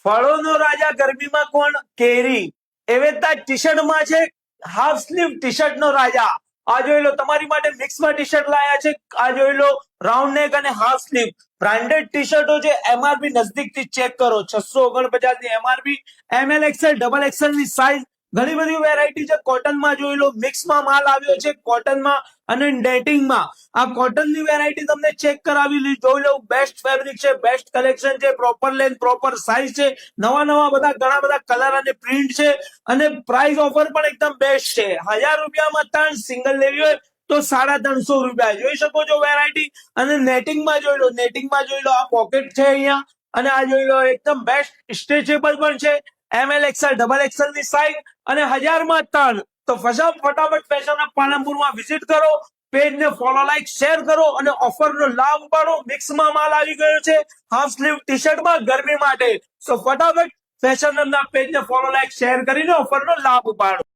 ફળોનો રાજા ગરમીમાં કોણ? કેરી. એવેતા ટી શર્ટમાં છે હાફ સ્લીવ ટી શર્ટ નો રાજા. આ જોઈ લો, તમારી માટે મિક્સમાં ટી શર્ટ લાયા છે. આ જોઈ લો, રાઉન્ડ નેક અને હાફ સ્લીવ બ્રાન્ડેડ ટી શર્ટો છે. એમઆરપી નજદીકથી ચેક કરો, 649 ની MRP. ML XL double XL ની સાઈઝ, ઘણી બધી વેરાયટી છે. કોટનમાં જોઈ લો, મિક્સમાં માલ આવ્યો છે, કોટનમાં અને નેટિંગમાં. આ કોટનની વેરાયટી તમને ચેક કરાવી જોઈ લો. બેસ્ટ ફેબ્રિક છે, બેસ્ટ કલેક્શન છે, પ્રોપર લેન્થ પ્રોપર સાઈઝ છે. નવા બધા ઘણા બધા કલર અને પ્રિન્ટ છે, અને પ્રાઇસ ઓફર પણ એકદમ બેસ્ટ છે. 1000 રૂપિયામાં 3 સિંગલ લેવી હોય તો 350 રૂપિયા. જોઈ શકો છો વેરાયટી. અને નેટિંગમાં જોઈ લો, નેટિંગમાં જોઈ લો, આ પોકેટ છે અહીંયા. અને આ જોઈ લો, એકદમ બેસ્ટ સ્ટ્રેચેબલ પણ છે. એમએલ એક્સએલ ડબલ એક્સએલ ની સાઈઝ અને 1000માં 3. તો ફટાફટ ફેશન પાલનપુરમાં વિઝિટ કરો. પેજ ને ફોલો, લાઈક, શેર કરો અને ઓફર નો લાભ ઉપાડો. મિક્સમાં માલ આવી ગયો છે હાફ સ્લીવ ટી શર્ટમાં ગરમી માટે. સો ફટાફટ ફેશન ના પેજ ને ફોલો, લાઈક, શેર કરીને ઓફર નો લાભ ઉપાડો.